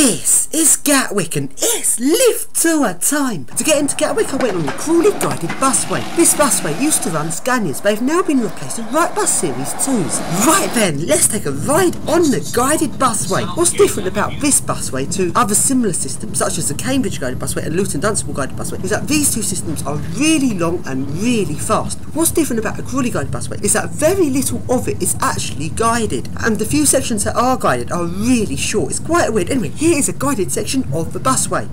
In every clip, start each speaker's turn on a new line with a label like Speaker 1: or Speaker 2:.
Speaker 1: This is Gatwick and it's lift tour time. To get into Gatwick I went on the Crawley guided busway. This busway used to run Scanias but they've now been replaced with Right Bus Series 2s. Right then, let's take a ride on the guided busway. What's different about this busway to other similar systems such as the Cambridge guided busway and Luton Dunstable guided busway is that these two systems are really long and really fast. What's different about the Crawley guided busway is that very little of it is actually guided and the few sections that are guided are really short. It's quite weird. Anyway, here is a guided section of the busway.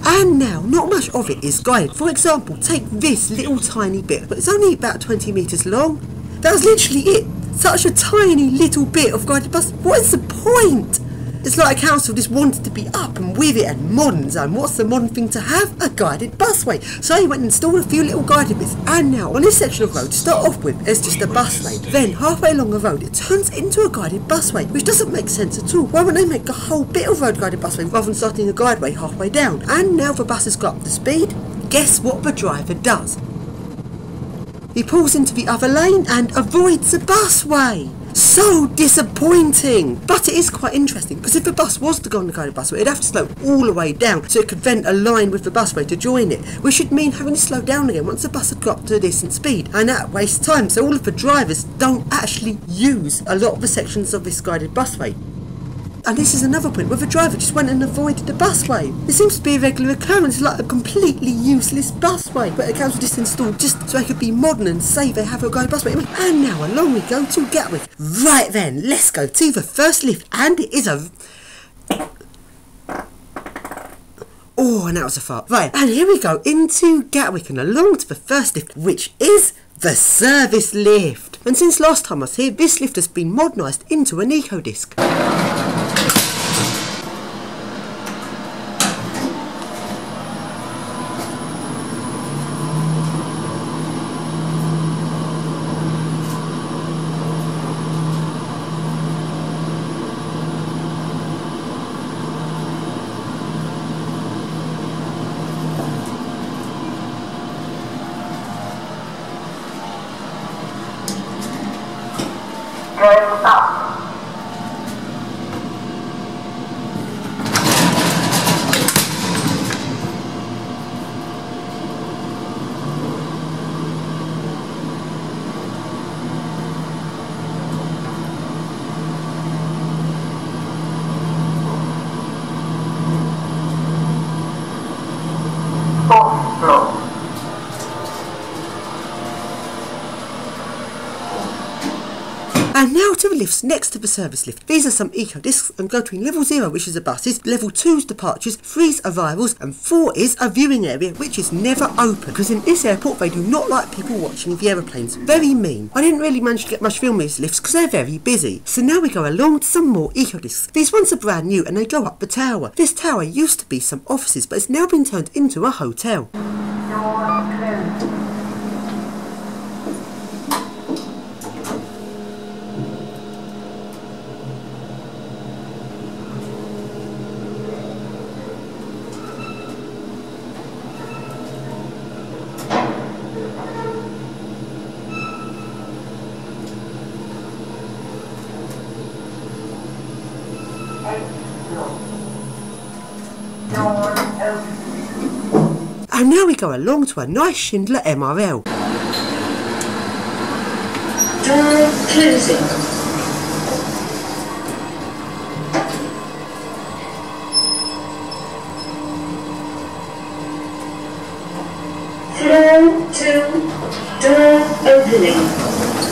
Speaker 1: And now, not much of it is guided. For example, take this little tiny bit, but it's only about 20 metres long. That was literally it. Such a tiny little bit of guided bus. What is the point? It's like a council just wanted to be up and with it and modern. And what's the modern thing to have? A guided busway. So he went and installed a few little guided bits. And now, on this section of road, to start off with, there's just a bus lane. Then, halfway along the road, it turns into a guided busway, which doesn't make sense at all. Why wouldn't they make a whole bit of road guided busway rather than starting a guideway halfway down? And now the bus has got up to speed. Guess what the driver does? He pulls into the other lane and avoids the busway. So disappointing! But it is quite interesting because if the bus was to go on the guided busway, it'd have to slow all the way down so it could vent a line with the busway to join it, which would mean having to slow down again once the bus had got up to a decent speed, and that wastes time, so all of the drivers don't actually use a lot of the sections of this guided busway. And this is another point where the driver just went and avoided the busway. It seems to be a regular occurrence, like a completely useless busway, but the council just installed just so they could be modern and say they have a guided busway. And now along we go to Gatwick. Right then, let's go to the first lift, and it is a... Oh, and that was a fart. Right, and here we go into Gatwick and along to the first lift, which is the service lift. And since last time I was here, this lift has been modernised into an eco-disc.
Speaker 2: Going up. Fourth floor.
Speaker 1: And now to the lifts next to the service lift. These are some eco-discs and go between level 0, which is the buses, level 2's departures, 3's arrivals, and 4 is a viewing area, which is never open. Because in this airport, they do not like people watching the aeroplanes. Very mean. I didn't really manage to get much film of these lifts because they're very busy. So now we go along to some more eco-discs. These ones are brand new and they go up the tower. This tower used to be some offices, but it's now been turned into a hotel.
Speaker 2: Door closed.
Speaker 1: And now we go along to a nice Schindler MRL.
Speaker 2: Door closing. Floor 2, door opening.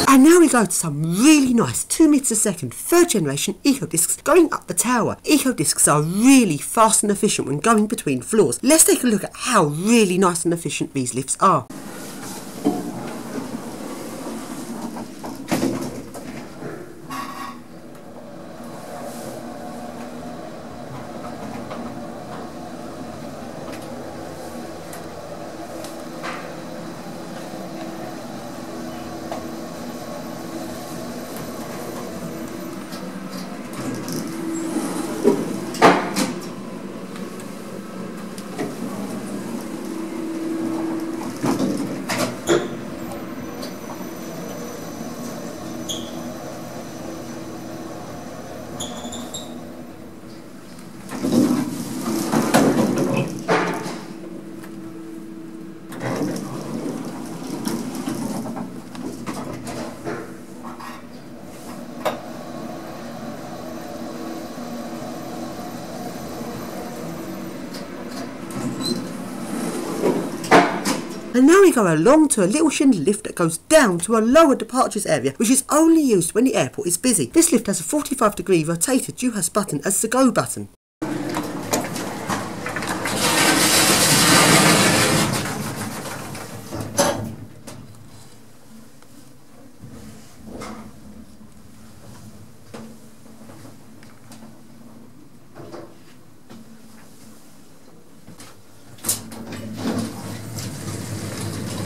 Speaker 1: And now we go to some really nice 2 meters a second 3rd generation eco-discs going up the tower. Eco-discs are really fast and efficient when going between floors. Let's take a look at how really nice and efficient these lifts are. And now we go along to a little Schindler lift that goes down to a lower departures area, which is only used when the airport is busy. This lift has a 45-degree rotated Juhas button as the go button.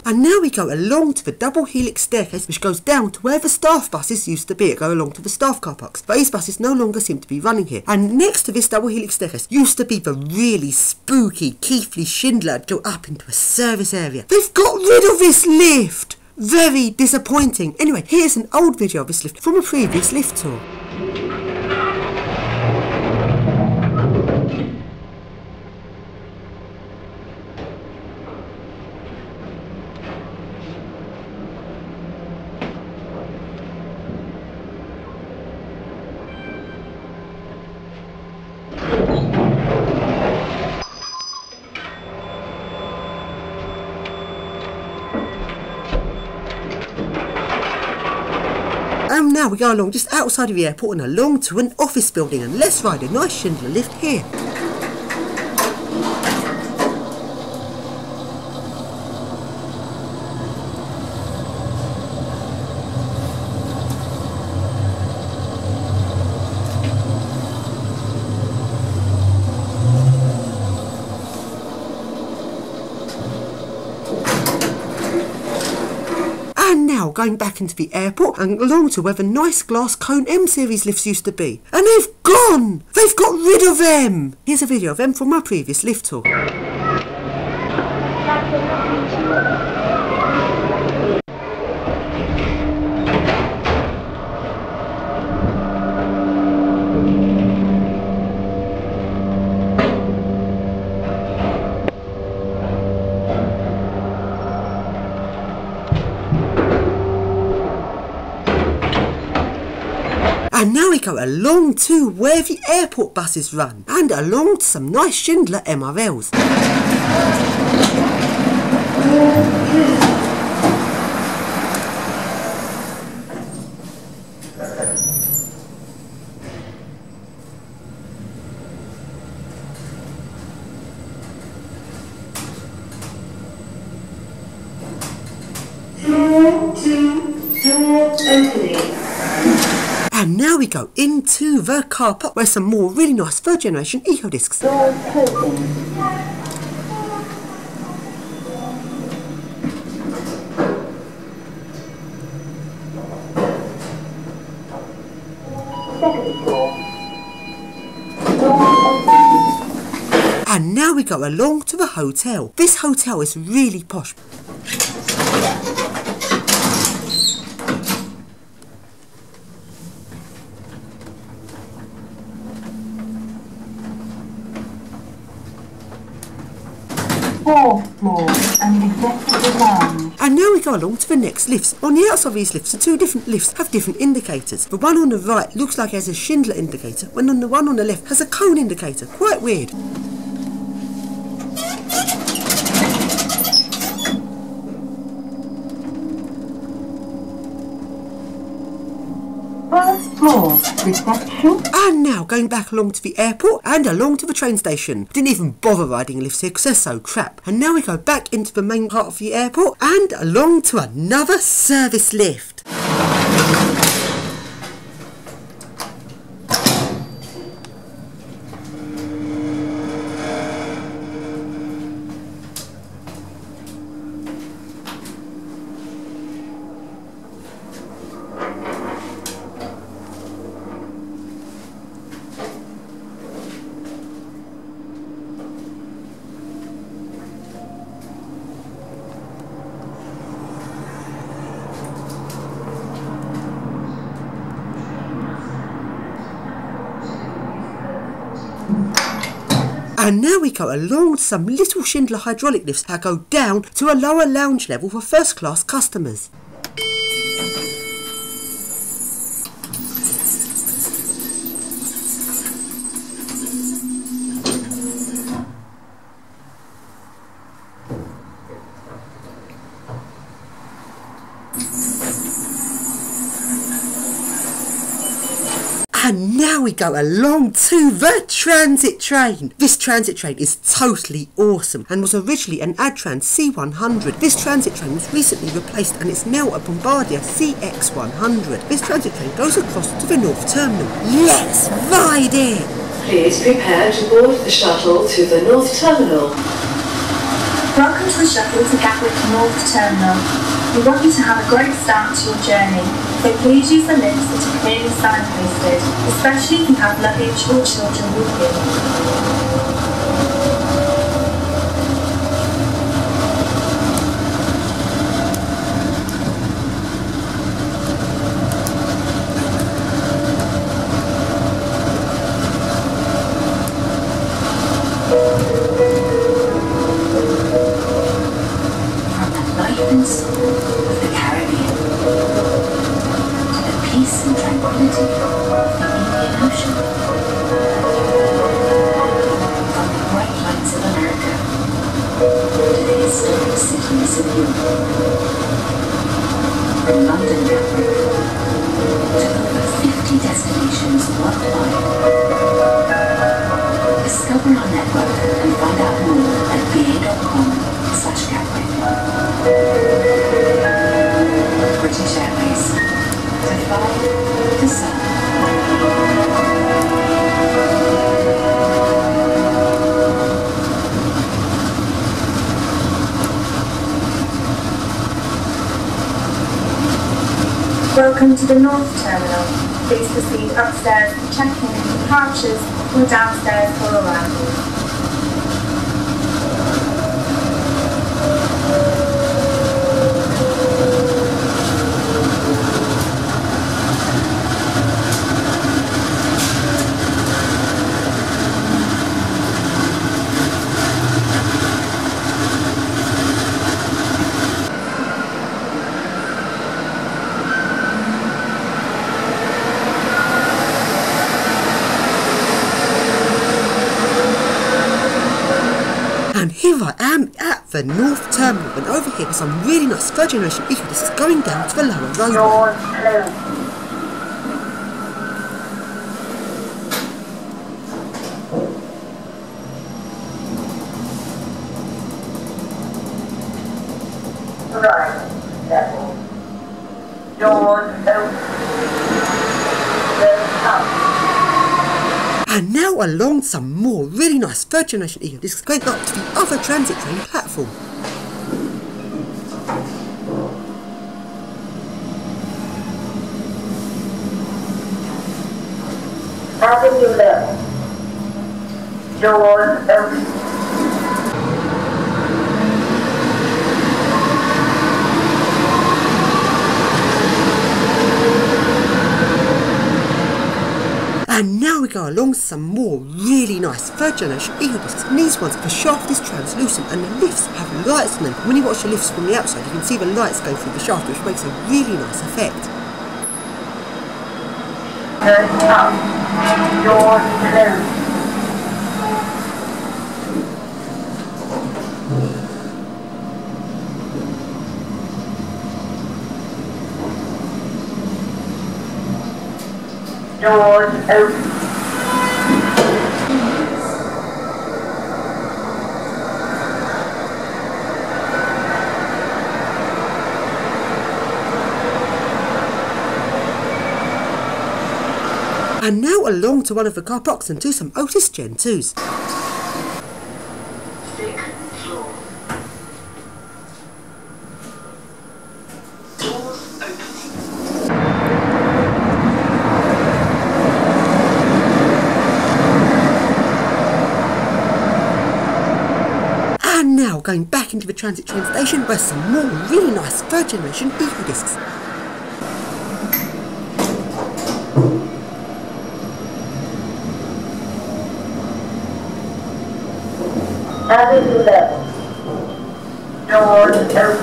Speaker 1: And now we go along to the double helix staircase, which goes down to where the staff buses used to be. It go along to the staff car parks. But these buses no longer seem to be running here. And next to this double helix staircase used to be the really spooky Keithley Schindler that go up into a service area. They've got rid of this lift! Very disappointing. Anyway, here's an old video of this lift from a previous lift tour. And now we go along just outside of the airport and along to an office building, and let's ride a nice Schindler lift here. And now going back into the airport and along to where the nice glass cone M series lifts used to be. And they've gone! They've got rid of them! Here's a video of them from my previous lift tour. And now we go along to where the airport buses run, and along to some nice Schindler MRLs.
Speaker 2: Door opening.
Speaker 1: And now we go into the car park where some more really nice third generation eco discs.
Speaker 2: Door closing. Second floor.
Speaker 1: And now we go along to the hotel. This hotel is really posh.
Speaker 2: Fourth floor and executive lounge.
Speaker 1: And now we go along to the next lifts. On the outside of these lifts, the two different lifts have different indicators. The one on the right looks like it has a Schindler indicator, when the one on the left has a cone indicator. Quite weird.
Speaker 2: First floor, reception.
Speaker 1: And now going back along to the airport and along to the train station. Didn't even bother riding lifts here because they're so crap. And now we go back into the main part of the airport and along to another service lift. And now we go along to some little Schindler hydraulic lifts that go down to a lower lounge level for first class customers. And now we go along to the transit train. This transit train is totally awesome and was originally an Adtran C100. This transit train was recently replaced and it's now a Bombardier CX100. This transit train goes across to the North Terminal. Let's ride it!
Speaker 3: Please prepare to board the shuttle to the North Terminal.
Speaker 4: Welcome to the shuttle to Gatwick North Terminal. We want you to have a great start to your journey, so please use the lifts that are clearly signposted, especially if you have luggage or children with you.
Speaker 5: Of the Caribbean to the peace and tranquility of the Indian Ocean, from the bright lights of America to the historic cities of Europe, from London Gatwick to over 50 destinations worldwide. Discover our network and find out more at ba.com/Gatwick. British Airways, to fly, to serve.
Speaker 4: Welcome to the North Terminal. Please proceed upstairs for check-in and departures or downstairs for arrivals.
Speaker 1: And here I am at the North Terminal, and over here is some really nice third generation eco-discs going down to the lower roadway.
Speaker 2: Doors closed. Right, level. Doors open. Doors up.
Speaker 1: And now along some more really nice third generation eco-discs going up to the other transit train platform.
Speaker 2: Avenue level. Doors open.
Speaker 1: And now we go along some more really nice third generation eco-discs, and these ones, the shaft is translucent and the lifts have lights on them. When you watch the lifts from the outside you can see the lights go through the shaft, which makes a really nice effect.
Speaker 2: Doors up. Doors closed. Doors open.
Speaker 1: And now along to one of the car parks and to some Otis Gen 2s. And now going back into the transit train station where some more really nice third generation eco-discs.
Speaker 2: Avenue level. Doors open.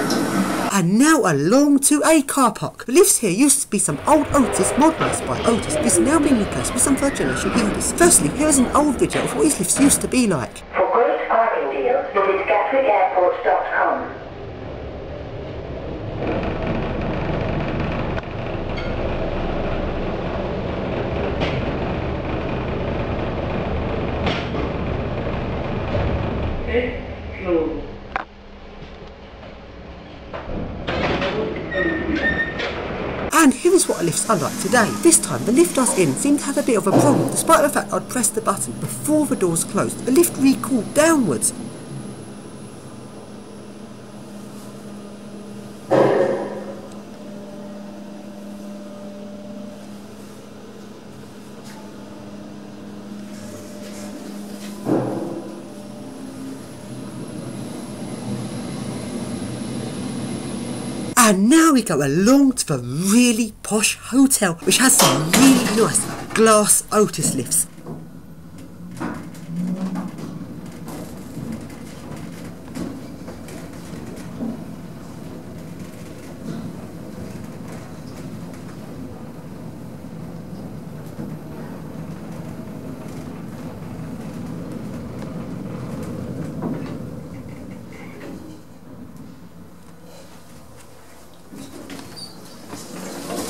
Speaker 1: And now along to a car park. The lifts here used to be some old Otis modernised by Otis. This is now being replaced with some third generation eco-discs. Firstly, here is an old video of what these lifts used to be like.
Speaker 2: For great parking deals, visit gatwickairport.com. 5th floor.
Speaker 1: And here is what a lifts are like today. This time the lift I was in seemed to have a bit of a problem. Despite the fact I'd pressed the button before the doors closed, the lift recoiled downwards. And now we go along to the really posh hotel, which has some really nice glass Otis lifts.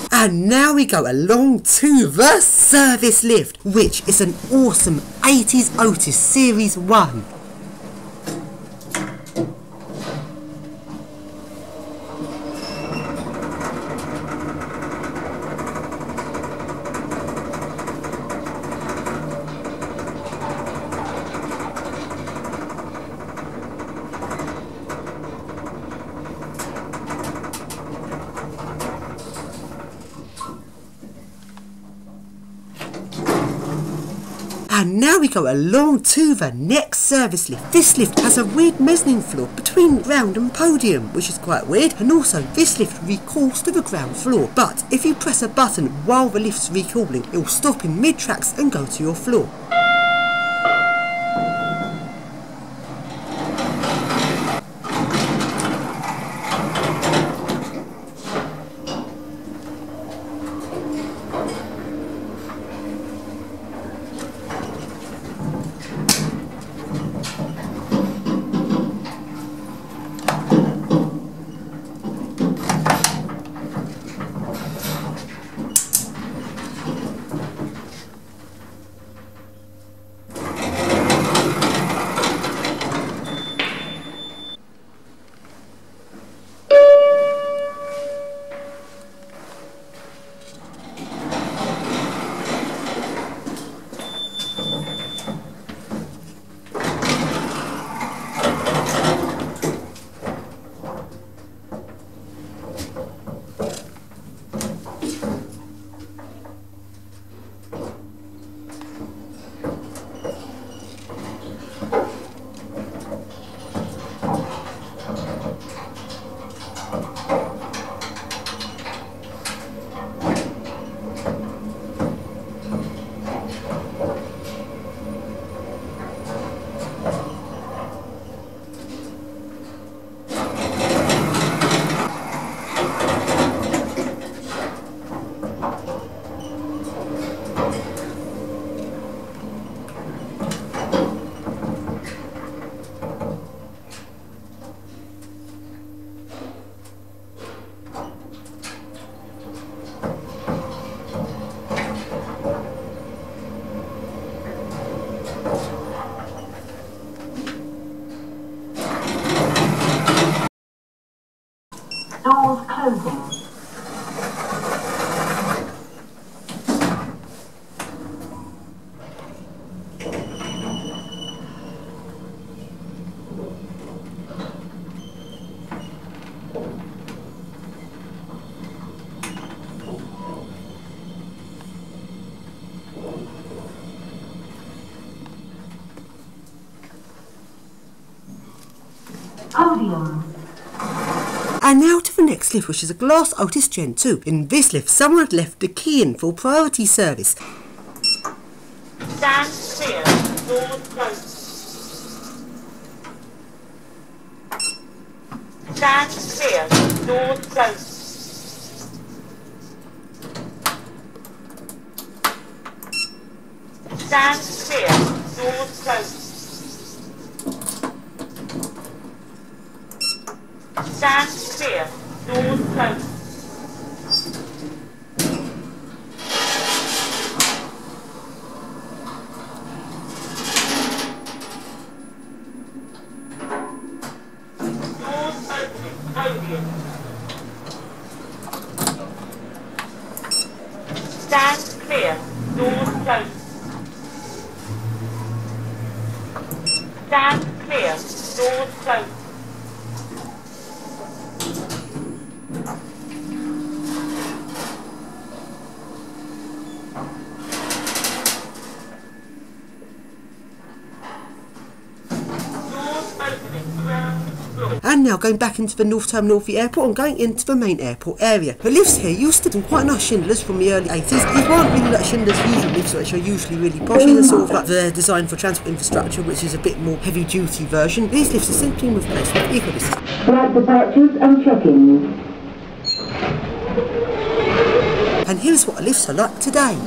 Speaker 1: And now we go along to the service lift, which is an awesome 80s Otis Series 1. And now we go along to the next service lift. This lift has a weird mezzanine floor between ground and podium, which is quite weird, and also this lift recoils to the ground floor. But if you press a button while the lift's recoiling, it will stop in mid-tracks and go to your floor.
Speaker 2: Doors closing. Podium.
Speaker 1: And now to the next lift, which is a glass Otis Gen 2. In this lift, someone had left the key in for priority service.
Speaker 2: Stand clear. Doors closed. Stand clear. Doors closed. Stand clear. Doors closed. Stand clear. Doors closed. Stand clear. Doors closed.
Speaker 1: And now going back into the North Terminal of the airport and going into the main airport area. The lifts here used to be quite nice chandeliers from the early 80s. These weren't really like chandeliers usual lifts, which are usually really posh. They're sort of like the design for transport infrastructure, which is a bit more heavy duty version. These lifts are simply replaced with eco-lifts.
Speaker 2: Flight departures and check-ins.
Speaker 1: And here's what lifts are like today.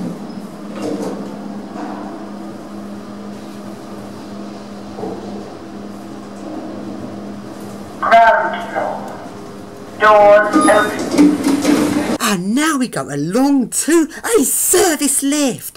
Speaker 2: Ground floor. Doors open.
Speaker 1: And now we go along to a service lift.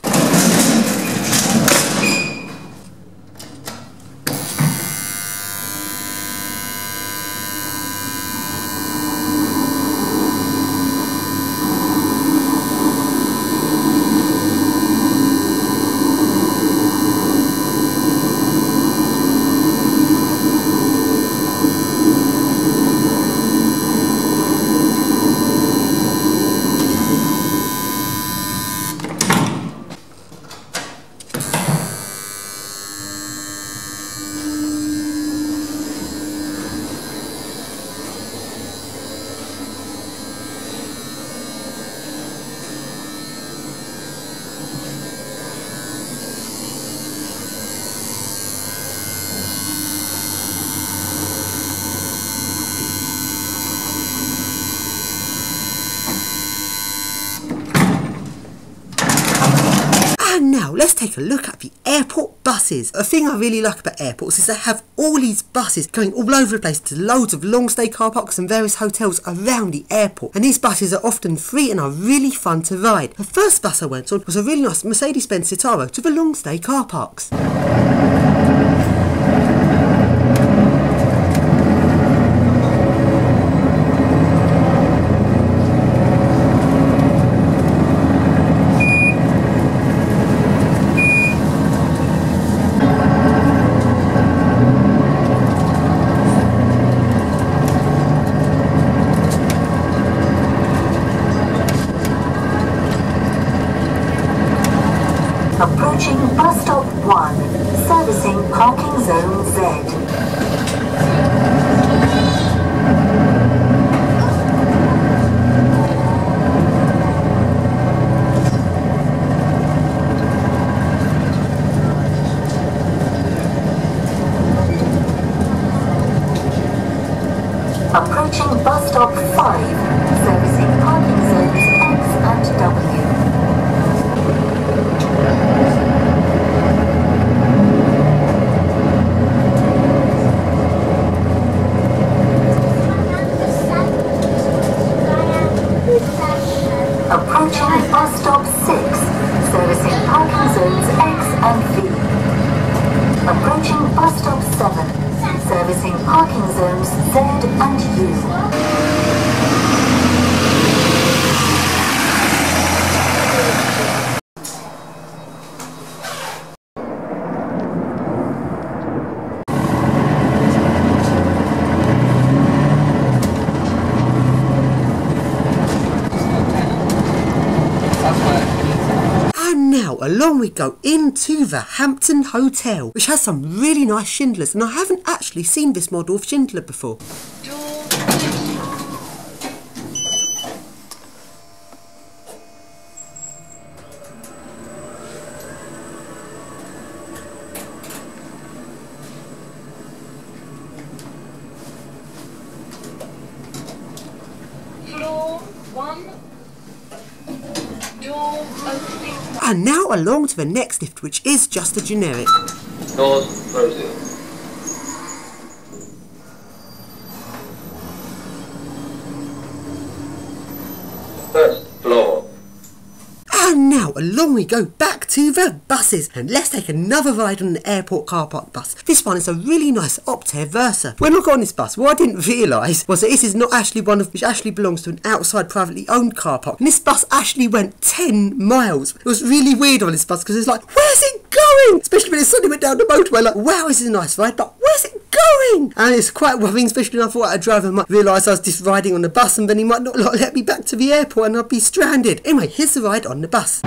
Speaker 1: And now let's take a look at the airport buses. A thing I really like about airports is they have all these buses going all over the place to loads of long stay car parks and various hotels around the airport. And these buses are often free and are really fun to ride. The first bus I went on was a really nice Mercedes-Benz Citaro to the long stay car parks.
Speaker 6: Approaching bus stop 1, servicing parking zone Z. Approaching bus stop 5, servicing parking zones X and W. Approaching bus stop 6, servicing parking zones X and V. Approaching bus stop 7, servicing parking zones Z and U.
Speaker 1: Now along we go into the Hampton Hotel, which has some really nice chandeliers, and I haven't actually seen this model of chandelier before.
Speaker 2: Floor 1. Door opening.
Speaker 1: And now along to the next lift, which is just a generic.
Speaker 7: Doors closing. First floor.
Speaker 1: And now along we go back to the buses, and let's take another ride on an airport car park bus. This one is a really nice Optare Versa. When I got on this bus, what I didn't realise was that this is not actually one of which actually belongs to an outside privately owned car park. And this bus actually went 10 miles. It was really weird on this bus because it's like, where's it going? going? Especially when it suddenly went down the motorway, like, wow, this is a nice ride, but where's it going? And it's quite worrying, especially when I thought a driver might realise I was just riding on the bus and then he might not let me back to the airport and I'd be stranded. Anyway, here's the ride on the bus.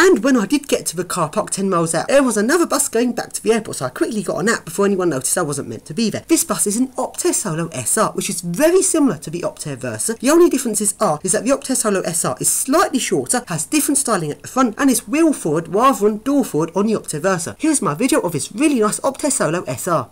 Speaker 1: And when I did get to the car park 10 miles out, there was another bus going back to the airport, so I quickly got on that before anyone noticed I wasn't meant to be there. This bus is an Optare Solo SR, which is very similar to the Optare Versa. The only differences is that the Optare Solo SR is slightly shorter, has different styling at the front, and is wheel forward rather than door forward on the Optare Versa. Here's my video of this really nice Optare Solo SR.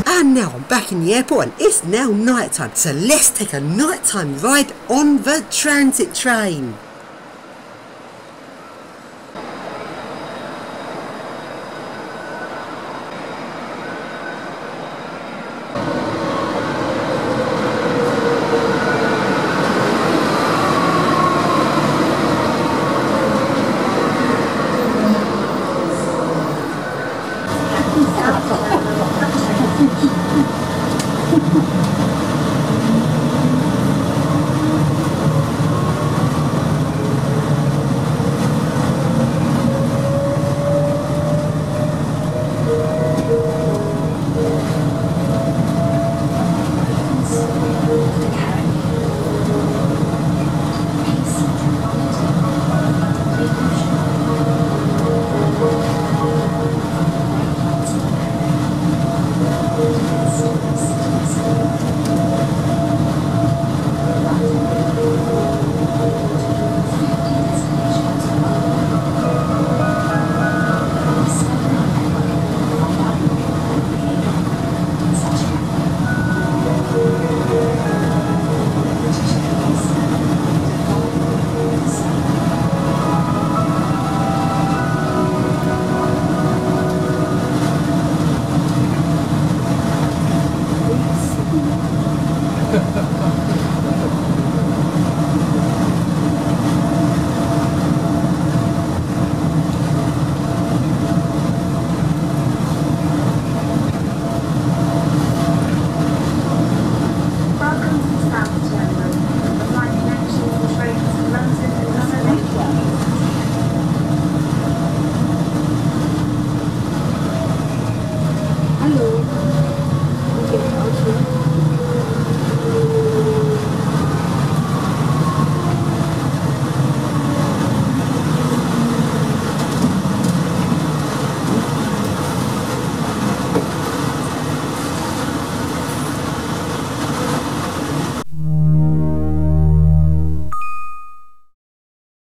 Speaker 1: And now I'm back in the airport and it's now night time, so let's take a nighttime ride on the transit train.